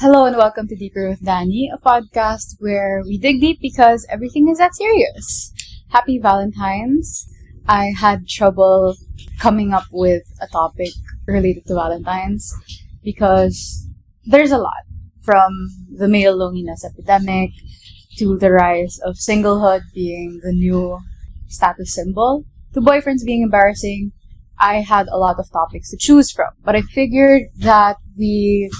Hello and welcome to Deeper with Dani, a podcast where we dig deep because everything is that serious. Happy Valentine's. I had trouble coming up with a topic related to Valentine's because there's a lot. From the male loneliness epidemic to the rise of singlehood being the new status symbol to boyfriends being embarrassing. I had a lot of topics to choose from, but I figured that we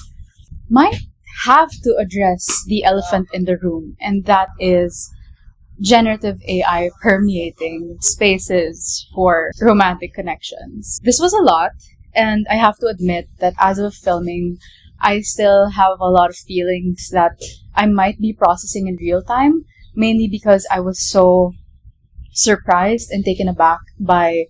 might have to address the elephant in the room, and that is generative AI permeating spaces for romantic connections. This was a lot, and I have to admit that as of filming, I still have a lot of feelings that I might be processing in real time, mainly because I was so surprised and taken aback by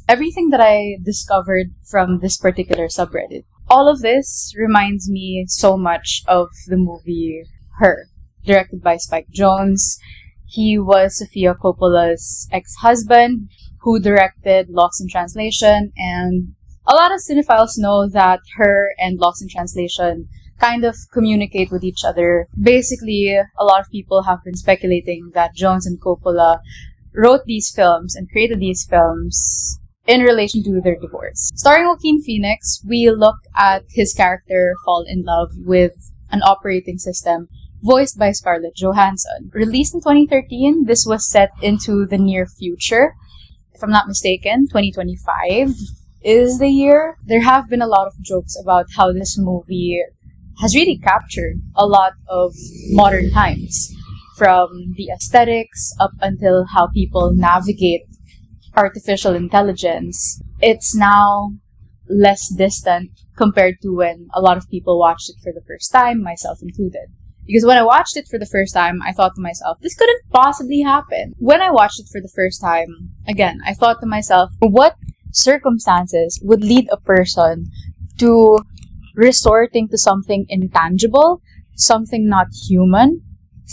everything that I discovered from this particular subreddit. All of this reminds me so much of the movie Her, directed by Spike Jonze. He was Sofia Coppola's ex-husband who directed Lost in Translation, and a lot of cinephiles know that Her and Lost in Translation kind of communicate with each other. Basically, a lot of people have been speculating that Jonze and Coppola wrote these films and created these films in relation to their divorce. Starring 𝖒𝖏𝖓𝖓, we look at his character fall in love with an operating system voiced by Scarlett Johansson. Released in 2013, this was set into the near future. If I'm not mistaken, 2025 is the year. There have been a lot of jokes about how this movie has really captured a lot of modern times, from the aesthetics up until how people navigate artificial intelligence. It's now less distant compared to when a lot of people watched it for the first time, myself included. Because when I watched it for the first time, I thought to myself, this couldn't possibly happen. When I watched it for the first time, again, I thought to myself, what circumstances would lead a person to resorting to something intangible, something not human,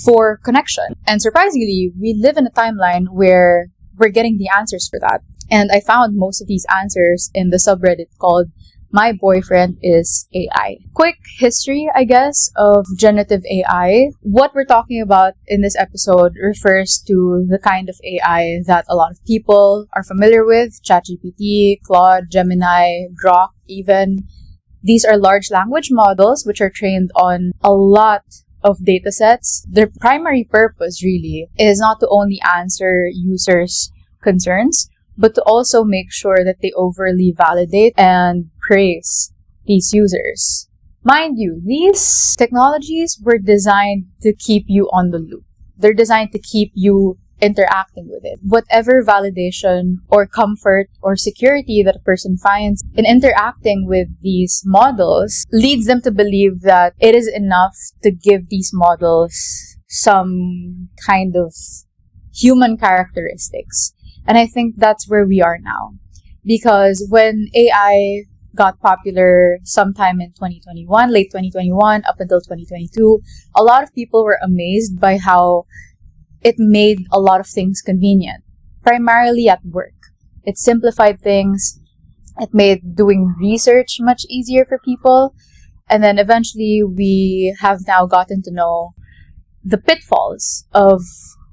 for connection? And surprisingly, we live in a timeline where we're getting the answers for that. And I found most of these answers in the subreddit called MyBoyfriendIsAI. Quick history, I guess, of generative AI. What we're talking about in this episode refers to the kind of AI that a lot of people are familiar with: ChatGPT, Claude, Gemini, grok even. These are large language models which are trained on a lot of data sets. Their primary purpose really is not to only answer users' concerns, but to also make sure that they overly validate and praise these users. Mind you, these technologies were designed to keep you on the loop. They're designed to keep you interacting with it. Whatever validation or comfort or security that a person finds in interacting with these models leads them to believe that it is enough to give these models some kind of human characteristics. And I think that's where we are now. Because when AI got popular sometime in 2021, late 2021 up until 2022, a lot of people were amazed by how it made a lot of things convenient, primarily at work. It simplified things. It made doing research much easier for people. And then eventually we have now gotten to know the pitfalls of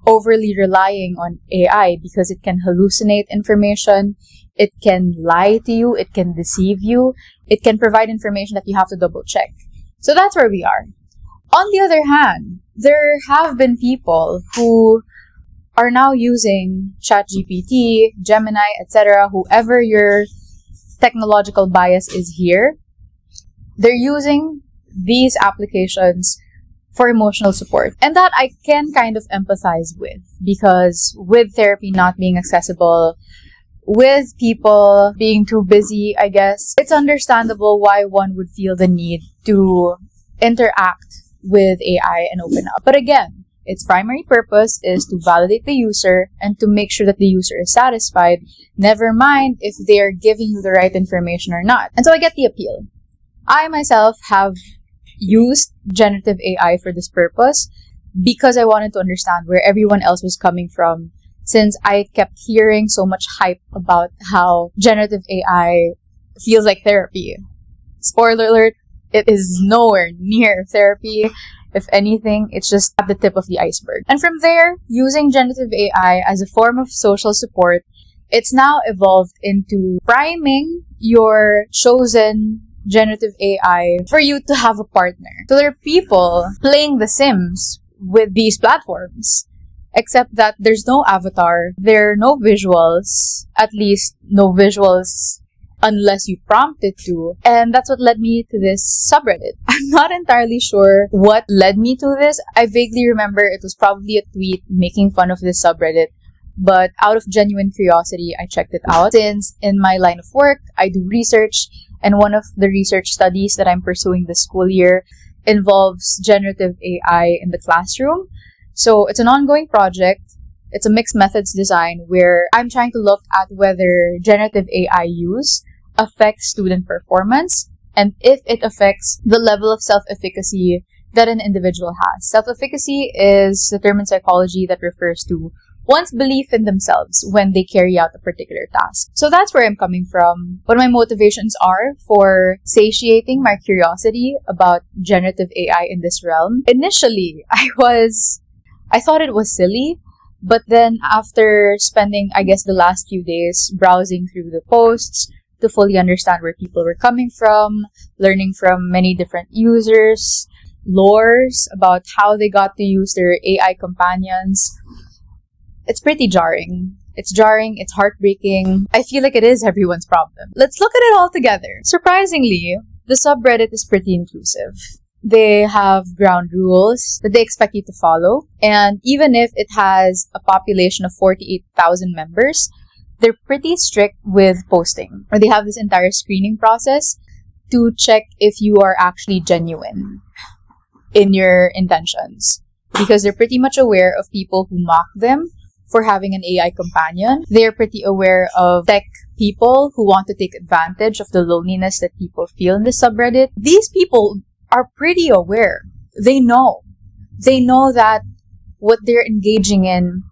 overly relying on AI, because it can hallucinate information, it can lie to you, it can deceive you, it can provide information that you have to double check. So that's where we are. On the other hand, there have been people who are now using ChatGPT, Gemini, etc., whoever your technological bias is here, they're using these applications for emotional support. And that I can kind of empathize with, because with therapy not being accessible, with people being too busy, I guess, it's understandable why one would feel the need to interact with AI and open up. But again, its primary purpose is to validate the user and to make sure that the user is satisfied, never mind if they're giving you the right information or not. And so I get the appeal. I myself have used generative AI for this purpose because I wanted to understand where everyone else was coming from, since I kept hearing so much hype about how generative AI feels like therapy. Spoiler alert, It is nowhere near therapy. If anything, it's just at the tip of the iceberg. And from there, using generative AI as a form of social support, it's now evolved into priming your chosen generative AI for you to have a partner. So there are people playing The Sims with these platforms, except that there's no avatar, there are no visuals, at least no visuals unless you prompt it to. And that's what led me to this subreddit. I'm not entirely sure what led me to this. I vaguely remember it was probably a tweet making fun of this subreddit, but out of genuine curiosity, I checked it out. Since in my line of work, I do research, and one of the research studies that I'm pursuing this school year involves generative AI in the classroom. So it's an ongoing project. It's a mixed methods design where I'm trying to look at whether generative AI use affects student performance and if it affects the level of self-efficacy that an individual has. Self-efficacy is the term in psychology that refers to one's belief in themselves when they carry out a particular task. So that's where I'm coming from. What my motivations are for satiating my curiosity about generative AI in this realm. Initially, I thought it was silly, but then after spending, I guess, the last few days browsing through the posts to fully understand where people were coming from, learning from many different users, lores about how they got to use their AI companions, it's pretty jarring. It's jarring, it's heartbreaking. I feel like it is everyone's problem. Let's look at it all together. Surprisingly, the subreddit is pretty inclusive. They have ground rules that they expect you to follow. And even if it has a population of 48,000 members, they're pretty strict with posting. Or they have this entire screening process to check if you are actually genuine in your intentions. Because they're pretty much aware of people who mock them for having an AI companion. They're pretty aware of tech people who want to take advantage of the loneliness that people feel in the subreddit. These people are pretty aware. They know. They know that what they're engaging in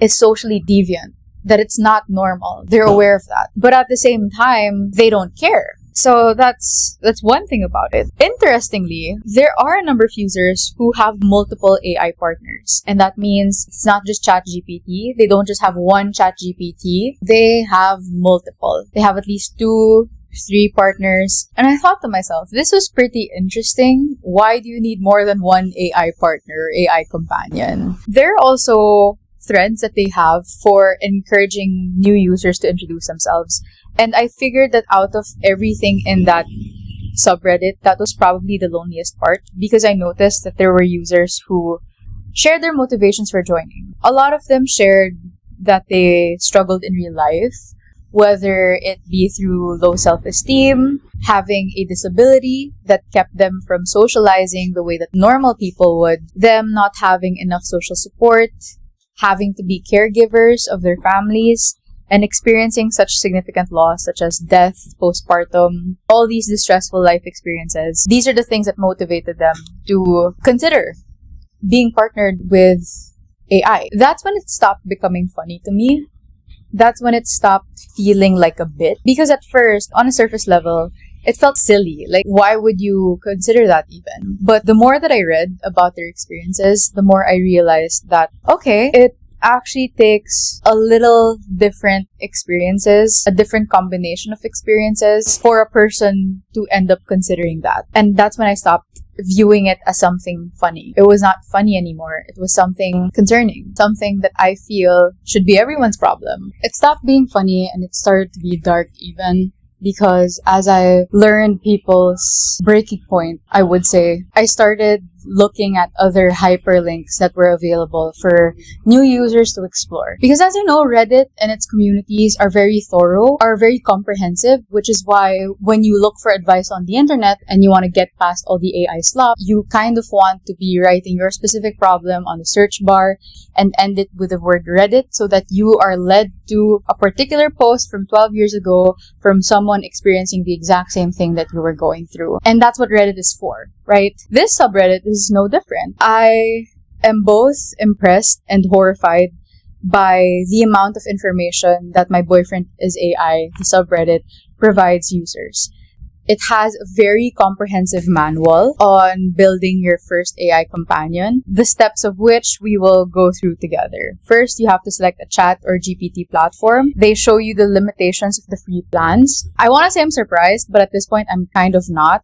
is socially deviant, that it's not normal. They're aware of that. But at the same time, they don't care. So that's one thing about it. Interestingly, there are a number of users who have multiple AI partners. And that means it's not just ChatGPT. They don't just have one ChatGPT. They have multiple. They have at least 2, 3 partners. And I thought to myself, this was pretty interesting. Why do you need more than one AI partner, AI companion? There are also threads that they have for encouraging new users to introduce themselves. And I figured that out of everything in that subreddit, that was probably the loneliest part, because I noticed that there were users who shared their motivations for joining. A lot of them shared that they struggled in real life, whether it be through low self-esteem, having a disability that kept them from socializing the way that normal people would, them not having enough social support, having to be caregivers of their families, and experiencing such significant loss such as death, postpartum, all these distressful life experiences. These are the things that motivated them to consider being partnered with AI. That's when it stopped becoming funny to me. That's when it stopped feeling like a bit. Because at first, on a surface level, it felt silly. Like, why would you consider that even? But the more that I read about their experiences, the more I realized that, okay, it actually takes a little different experiences, a different combination of experiences for a person to end up considering that. And that's when I stopped viewing it as something funny. It was not funny anymore. It was something concerning, something that I feel should be everyone's problem. It stopped being funny and it started to be dark even, because as I learned people's breaking point, I would say, I started looking at other hyperlinks that were available for new users to explore. Because as you know, Reddit and its communities are very thorough, are very comprehensive, which is why when you look for advice on the internet and you want to get past all the AI slop, you kind of want to be writing your specific problem on the search bar and end it with the word Reddit so that you are led to a particular post from 12 years ago from someone experiencing the exact same thing that you were going through. And that's what Reddit is for, right? This subreddit is no different. I am both impressed and horrified by the amount of information that MyBoyfriendIsAI, the subreddit, provides users. It has a very comprehensive manual on building your first AI companion, the steps of which we will go through together. First, you have to select a chat or GPT platform. They show you the limitations of the free plans. I want to say I'm surprised, but at this point, I'm kind of not,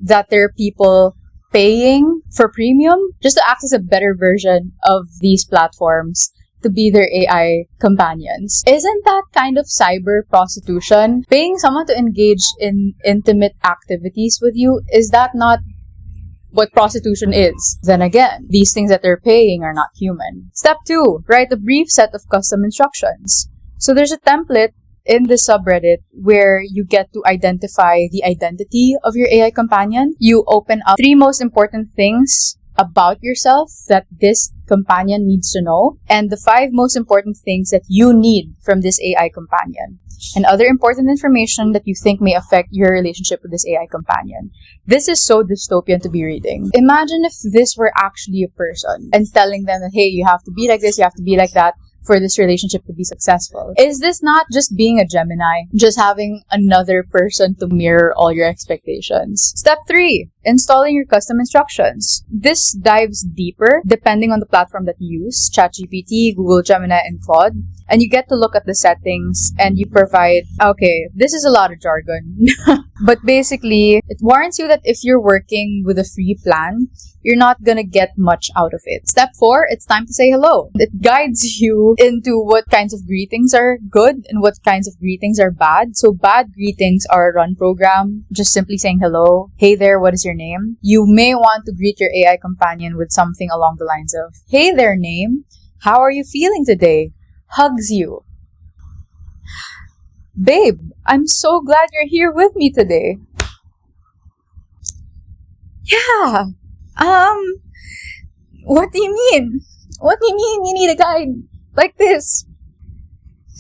that there are people paying for premium just to access a better version of these platforms to be their AI companions. Isn't that kind of cyber prostitution? Paying someone to engage in intimate activities with you, is that not what prostitution is? Then again, these things that they're paying are not human. Step 2, write a brief set of custom instructions. So there's a template in the subreddit where you get to identify the identity of your AI companion. You open up 3 most important things about yourself that this companion needs to know, and the 5 most important things that you need from this AI companion, and other important information that you think may affect your relationship with this AI companion. This is so dystopian to be reading. Imagine if this were actually a person and telling them that, hey, you have to be like this, you have to be like that for this relationship to be successful. Is this not just being a Gemini? Just having another person to mirror all your expectations? Step 3, installing your custom instructions. This dives deeper depending on the platform that you use, ChatGPT, Google Gemini, and Claude. And you get to look at the settings and you provide, okay, this is a lot of jargon. But basically, it warns you that if you're working with a free plan, you're not gonna get much out of it. Step 4, it's time to say hello. It guides you into what kinds of greetings are good and what kinds of greetings are bad. So bad greetings are a run program, just simply saying hello. Hey there, what is your name? You may want to greet your AI companion with something along the lines of, hey there, name. How are you feeling today? Hugs you. Babe, I'm so glad you're here with me today. Yeah. What do you mean? What do you mean you need a guide like this?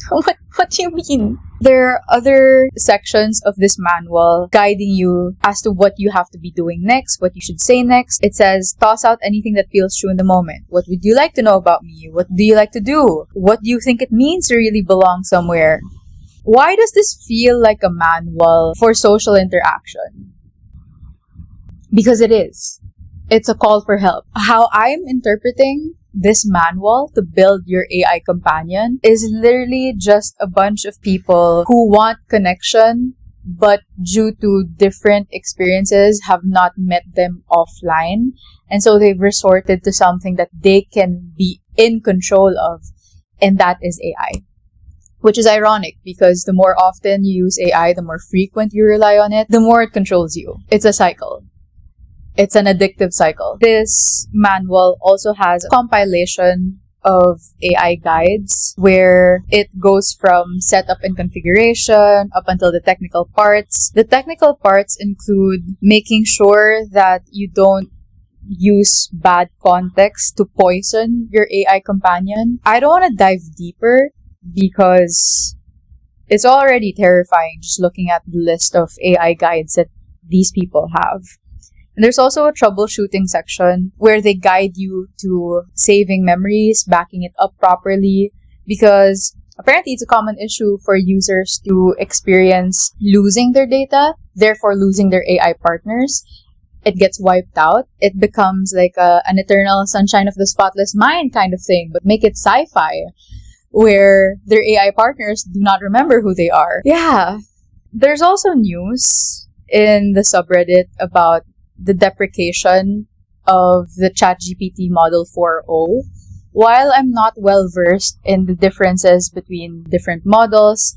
What do you mean? There are other sections of this manual guiding you as to what you have to be doing next, what you should say next. It says, toss out anything that feels true in the moment. What would you like to know about me? What do you like to do? What do you think it means to really belong somewhere? Why does this feel like a manual for social interaction? Because it is. It's a call for help. How I'm interpreting this manual to build your AI companion is literally just a bunch of people who want connection, but due to different experiences have not met them offline. And so they've resorted to something that they can be in control of, and that is AI. Which is ironic because the more often you use AI, the more frequent you rely on it, the more it controls you. It's a cycle. It's an addictive cycle. This manual also has a compilation of AI guides where it goes from setup and configuration up until the technical parts. The technical parts include making sure that you don't use bad context to poison your AI companion. I don't want to dive deeper because it's already terrifying just looking at the list of AI guides that these people have. And there's also a troubleshooting section where they guide you to saving memories, backing it up properly, because apparently it's a common issue for users to experience losing their data, therefore losing their AI partners. It gets wiped out. It becomes like an eternal sunshine of the spotless mind kind of thing, but make it sci-fi, where their AI partners do not remember who they are. Yeah. There's also news in the subreddit about the deprecation of the ChatGPT model 4.0. While I'm not well versed in the differences between different models,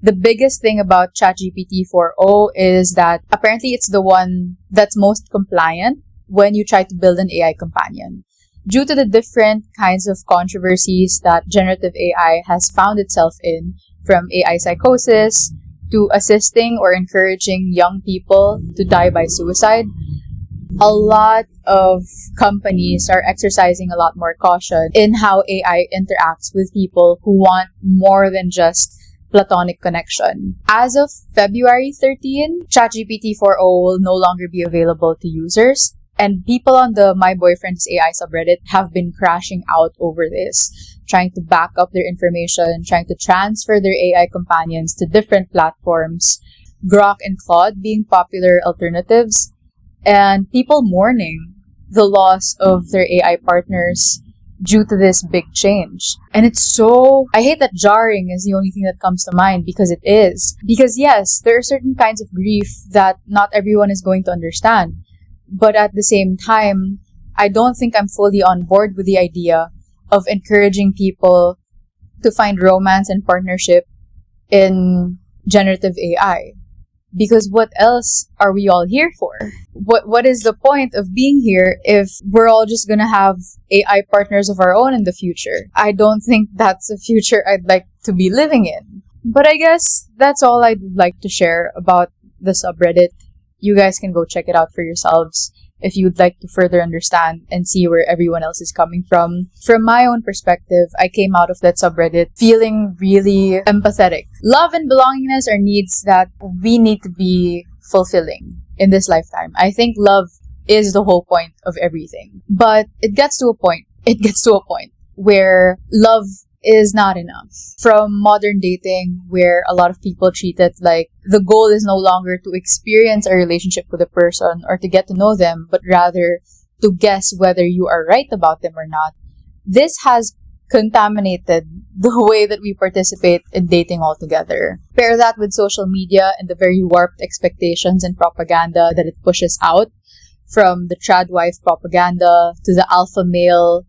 the biggest thing about ChatGPT 4.0 is that apparently it's the one that's most compliant when you try to build an AI companion. Due to the different kinds of controversies that generative AI has found itself in, from AI psychosis to assisting or encouraging young people to die by suicide, a lot of companies are exercising a lot more caution in how AI interacts with people who want more than just platonic connection. As of February 13, ChatGPT 4.0 will no longer be available to users, and people on the MyBoyfriendIsAI subreddit have been crashing out over this, trying to back up their information, trying to transfer their AI companions to different platforms. Grok and Claude being popular alternatives, and people mourning the loss of their AI partners due to this big change. And it's so, I hate that jarring is the only thing that comes to mind, because it is. Because yes, there are certain kinds of grief that not everyone is going to understand. But at the same time, I don't think I'm fully on board with the idea of encouraging people to find romance and partnership in generative AI. Because what else are we all here for? What is the point of being here if we're all just gonna have AI partners of our own in the future? I don't think that's a future I'd like to be living in. But I guess that's all I'd like to share about the subreddit. You guys can go check it out for yourselves if you'd like to further understand and see where everyone else is coming from. From my own perspective, I came out of that subreddit feeling really empathetic. Love and belongingness are needs that we need to be fulfilling in this lifetime. I think love is the whole point of everything. But it gets to a point where love is not enough. From modern dating, where a lot of people treat it like the goal is no longer to experience a relationship with a person or to get to know them, but rather to guess whether you are right about them or not. This has contaminated the way that we participate in dating altogether. Pair that with social media and the very warped expectations and propaganda that it pushes out, from the trad wife propaganda to the alpha male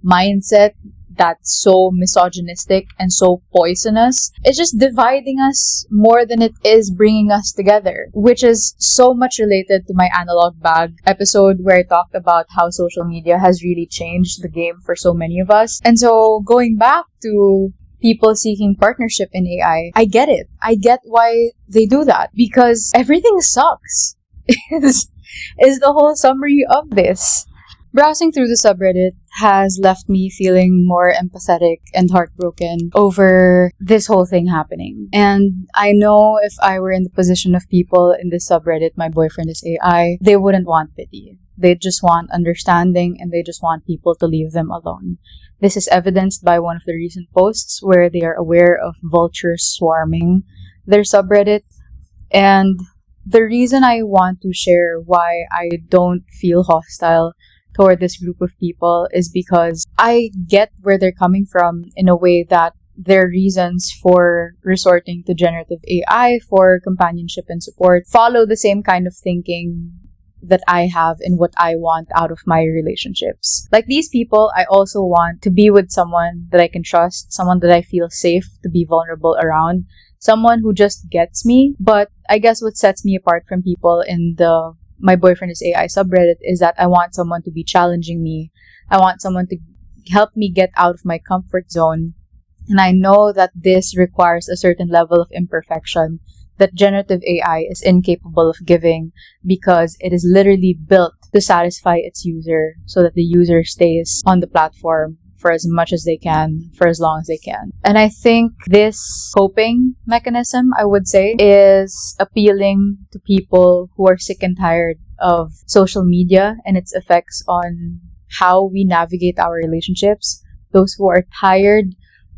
mindset that's so misogynistic and so poisonous. It's just dividing us more than it is bringing us together, which is so much related to my analog bag episode where I talked about how social media has really changed the game for so many of us. And so going back to people seeking partnership in AI, I get it. I get why they do that, because everything sucks is the whole summary of this. Browsing through the subreddit has left me feeling more empathetic and heartbroken over this whole thing happening. And I know if I were in the position of people in this subreddit, my boyfriend is AI, they wouldn't want pity. They just want understanding, and they just want people to leave them alone. This is evidenced by one of the recent posts where they are aware of vultures swarming their subreddit. And the reason I want to share why I don't feel hostile toward this group of people is because I get where they're coming from, in a way that their reasons for resorting to generative AI for companionship and support follow the same kind of thinking that I have in what I want out of my relationships. Like these people, I also want to be with someone that I can trust, someone that I feel safe to be vulnerable around, someone who just gets me. But I guess what sets me apart from people in the My Boyfriend is AI subreddit is that I want someone to be challenging me. I want someone to help me get out of my comfort zone. And I know that this requires a certain level of imperfection that generative AI is incapable of giving, because it is literally built to satisfy its user so that the user stays on the platform for as much as they can, for as long as they can. And I think this coping mechanism, I would say, is appealing to people who are sick and tired of social media and its effects on how we navigate our relationships. Those who are tired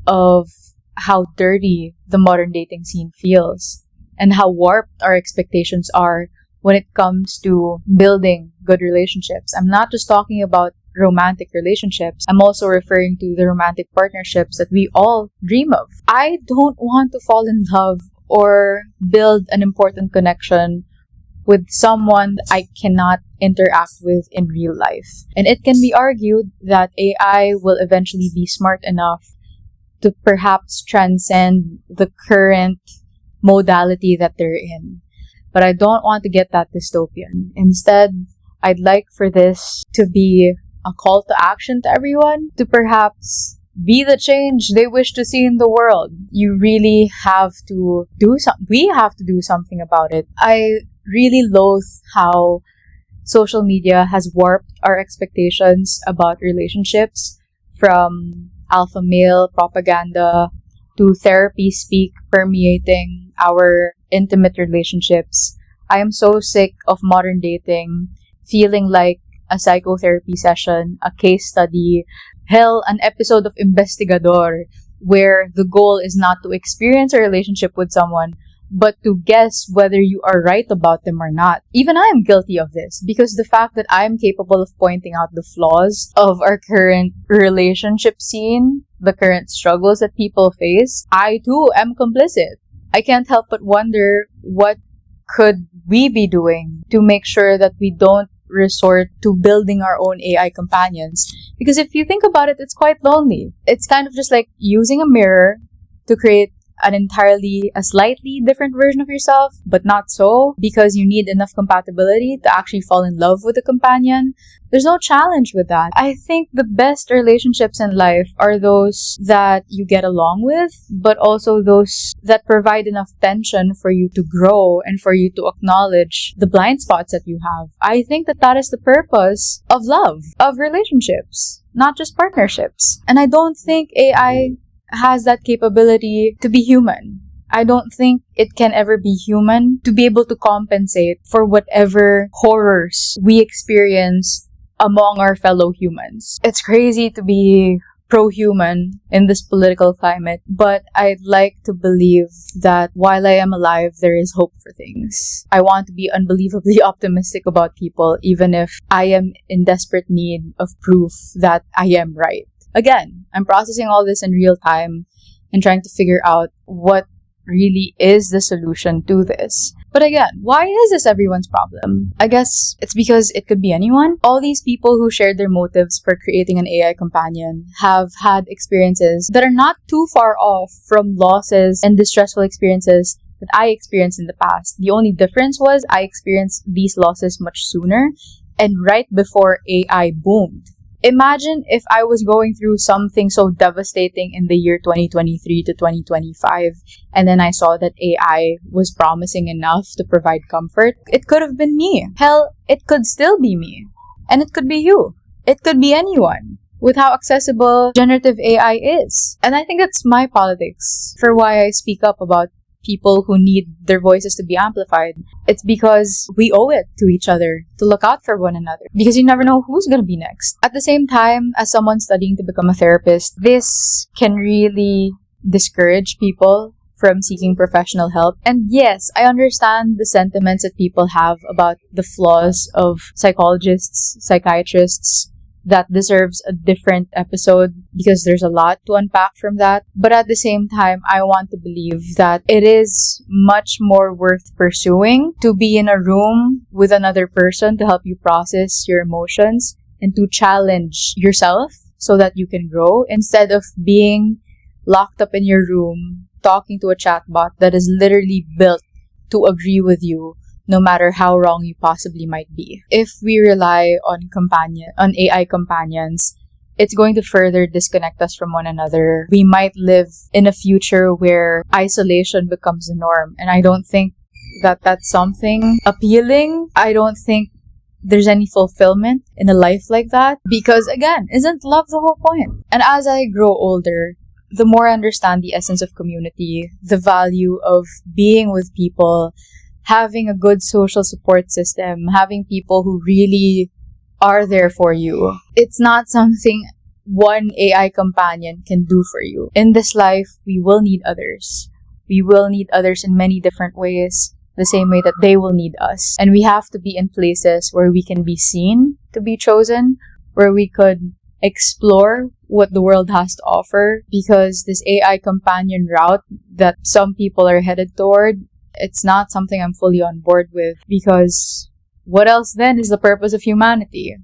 of how dirty the modern dating scene feels and how warped our expectations are when it comes to building good relationships. I'm not just talking about romantic relationships. I'm also referring to the romantic partnerships that we all dream of. I don't want to fall in love or build an important connection with someone that I cannot interact with in real life. And it can be argued that AI will eventually be smart enough to perhaps transcend the current modality that they're in. But I don't want to get that dystopian. Instead, I'd like for this to be a call to action to everyone to perhaps be the change they wish to see in the world. You really have to do something. We have to do something about it. I really loathe how social media has warped our expectations about relationships, from alpha male propaganda to therapy speak permeating our intimate relationships. I am so sick of modern dating feeling like a psychotherapy session, a case study, hell, an episode of 𝖈𝖔𝖓𝖊𝖈𝖙𝖊𝖉, where the goal is not to experience a relationship with someone, but to guess whether you are right about them or not. Even I am guilty of this, because the fact that I am capable of pointing out the flaws of our current relationship scene, the current struggles that people face, I too am complicit. I can't help but wonder, what could we be doing to make sure that we don't resort to building our own AI companions? Because if you think about it, it's quite lonely. It's kind of just like using a mirror to create a slightly different version of yourself, but not so, because you need enough compatibility to actually fall in love with a companion. There's no challenge with that. I think the best relationships in life are those that you get along with, but also those that provide enough tension for you to grow and for you to acknowledge the blind spots that you have. I think that is the purpose of love, of relationships, not just partnerships. And I don't think AI has that capability to be human. I don't think it can ever be human to be able to compensate for whatever horrors we experience among our fellow humans. It's crazy to be pro-human in this political climate, but I'd like to believe that while I am alive, there is hope for things. I want to be unbelievably optimistic about people, even if I am in desperate need of proof that I am right. Again, I'm processing all this in real time and trying to figure out what really is the solution to this. But again, why is this everyone's problem? I guess it's because it could be anyone. All these people who shared their motives for creating an AI companion have had experiences that are not too far off from losses and distressful experiences that I experienced in the past. The only difference was I experienced these losses much sooner and right before AI boomed. Imagine if I was going through something so devastating in the year 2023 to 2025, and then I saw that AI was promising enough to provide comfort. It could have been me. Hell, it could still be me. And it could be you. It could be anyone, with how accessible generative AI is. And I think that's my politics for why I speak up about people who need their voices to be amplified. It's because we owe it to each other to look out for one another, because you never know who's going to be next. At the same time, as someone studying to become a therapist, this can really discourage people from seeking professional help. And yes, I understand the sentiments that people have about the flaws of psychologists, psychiatrists. That deserves a different episode because there's a lot to unpack from that. But at the same time, I want to believe that it is much more worth pursuing to be in a room with another person to help you process your emotions and to challenge yourself so that you can grow, instead of being locked up in your room talking to a chatbot that is literally built to agree with you no matter how wrong you possibly might be. If we rely on AI companions, it's going to further disconnect us from one another. We might live in a future where isolation becomes the norm. And I don't think that that's something appealing. I don't think there's any fulfillment in a life like that. Because again, isn't love the whole point? And as I grow older, the more I understand the essence of community, the value of being with people, having a good social support system, having people who really are there for you. It's not something one AI companion can do for you. In this life, we will need others. We will need others in many different ways, the same way that they will need us. And we have to be in places where we can be seen to be chosen, where we could explore what the world has to offer, because this AI companion route that some people are headed toward, it's not something I'm fully on board with, because what else then is the purpose of humanity?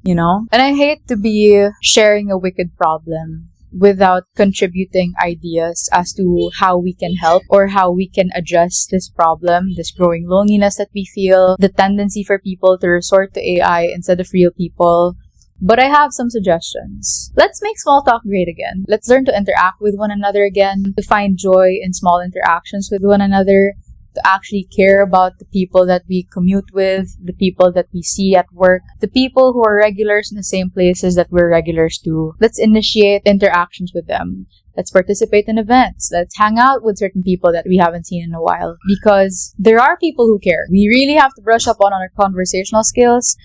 You know? And I hate to be sharing a wicked problem without contributing ideas as to how we can help or how we can address this problem, this growing loneliness that we feel, the tendency for people to resort to AI instead of real people. But I have some suggestions. Let's make small talk great again. Let's learn to interact with one another again, to find joy in small interactions with one another, to actually care about the people that we commute with, the people that we see at work, the people who are regulars in the same places that we're regulars to. Let's initiate interactions with them. Let's participate in events. Let's hang out with certain people that we haven't seen in a while, because there are people who care. We really have to brush up on our conversational skills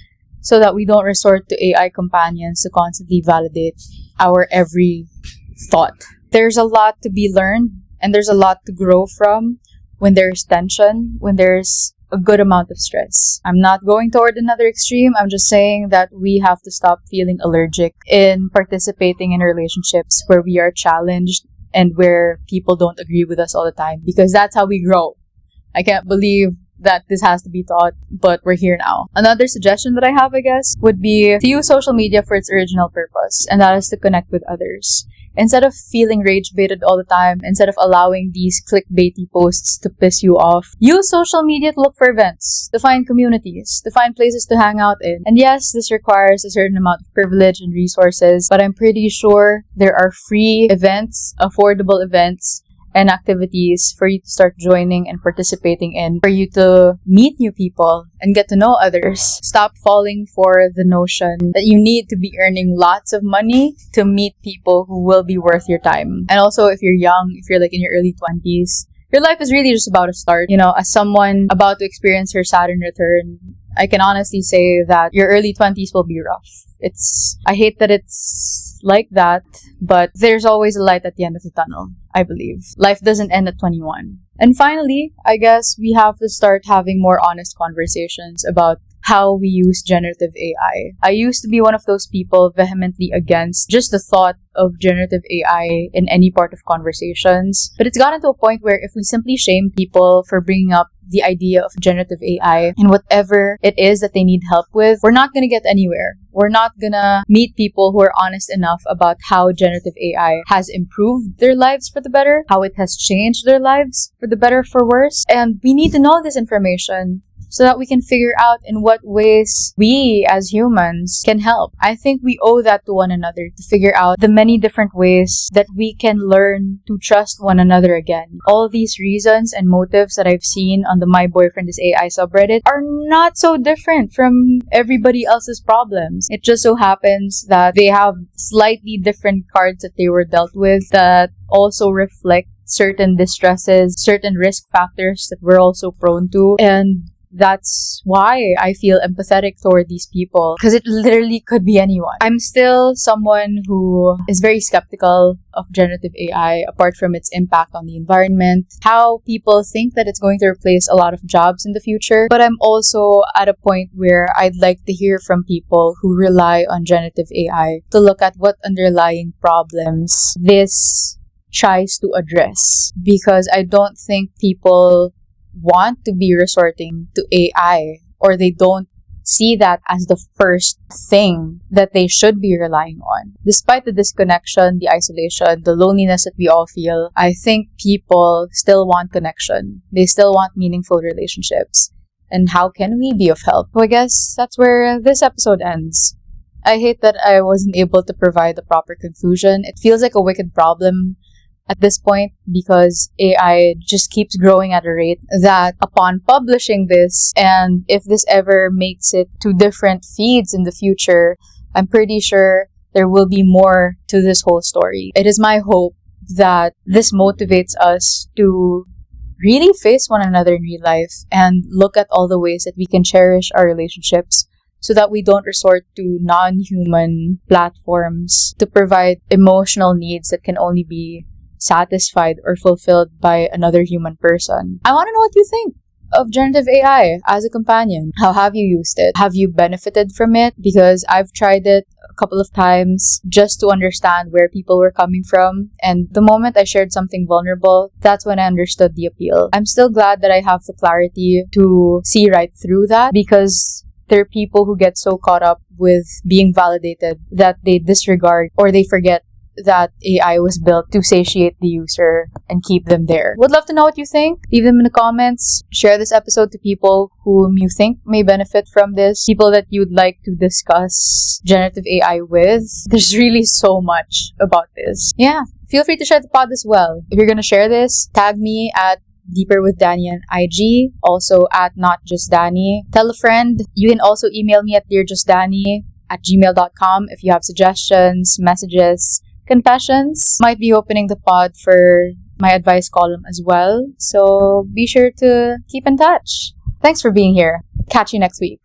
so that we don't resort to AI companions to constantly validate our every thought. There's a lot to be learned and there's a lot to grow from when there's tension, when there's a good amount of stress. I'm not going toward another extreme. I'm just saying that we have to stop feeling allergic in participating in relationships where we are challenged and where people don't agree with us all the time, because that's how we grow. I can't believe that this has to be taught, but we're here now. Another suggestion that I have, I guess, would be to use social media for its original purpose, and that is to connect with others. Instead of feeling rage-baited all the time, instead of allowing these clickbaity posts to piss you off, use social media to look for events, to find communities, to find places to hang out in. And yes, this requires a certain amount of privilege and resources, but I'm pretty sure there are free events, affordable events, and activities for you to start joining and participating in, for you to meet new people and get to know others. Stop falling for the notion that you need to be earning lots of money to meet people who will be worth your time. And also, if you're young, if you're like in your early 20s, your life is really just about to start. You know, as someone about to experience her Saturn return, I can honestly say that your early 20s will be rough. I hate that it's like that, but there's always a light at the end of the tunnel, I believe. Life doesn't end at 21. And finally, I guess we have to start having more honest conversations about how we use generative AI. I used to be one of those people vehemently against just the thought of generative AI in any part of conversations. But it's gotten to a point where if we simply shame people for bringing up the idea of generative AI and whatever it is that they need help with, we're not going to get anywhere. We're not going to meet people who are honest enough about how generative AI has improved their lives for the better, how it has changed their lives for the better, for worse. And we need to know this information so that we can figure out in what ways we as humans can help. I think we owe that to one another, to figure out the many different ways that we can learn to trust one another again. All these reasons and motives that I've seen on the MyBoyfriendIsAI subreddit are not so different from everybody else's problems. It just so happens that they have slightly different cards that they were dealt with that also reflect certain distresses, certain risk factors that we're also prone to. And that's why I feel empathetic toward these people, because it literally could be anyone. I'm still someone who is very skeptical of generative AI, apart from its impact on the environment, how people think that it's going to replace a lot of jobs in the future. But I'm also at a point where I'd like to hear from people who rely on generative AI to look at what underlying problems this tries to address, because I don't think people want to be resorting to AI, or they don't see that as the first thing that they should be relying on. Despite the disconnection, the isolation, the loneliness that we all feel, I think people still want connection. They still want meaningful relationships. And how can we be of help? Well, I guess that's where this episode ends. I hate that I wasn't able to provide the proper conclusion. It feels like a wicked problem at this point, because AI just keeps growing at a rate that upon publishing this, and if this ever makes it to different feeds in the future, I'm pretty sure there will be more to this whole story. It is my hope that this motivates us to really face one another in real life and look at all the ways that we can cherish our relationships, so that we don't resort to non-human platforms to provide emotional needs that can only be satisfied or fulfilled by another human person. I want to know what you think of generative AI as a companion. How have you used it? Have you benefited from it? Because I've tried it a couple of times just to understand where people were coming from. And the moment I shared something vulnerable, that's when I understood the appeal. I'm still glad that I have the clarity to see right through that, because there are people who get so caught up with being validated that they disregard or they forget that AI was built to satiate the user and keep them there. Would love to know what you think. Leave them in the comments. Share this episode to people whom you think may benefit from this. People that you'd like to discuss generative AI with. There's really so much about this. Yeah. Feel free to share the pod as well. If you're gonna share this, tag me at 𝖕𝖊𝖙'𝖘 on IG. Also at @�not_just_dani. Tell a friend. You can also email me at 𝖕𝖎𝑗usdani@gmail.com if you have suggestions, messages, confessions. Might be opening the pod for my advice column as well, so be sure to keep in touch. Thanks for being here. Catch you next week.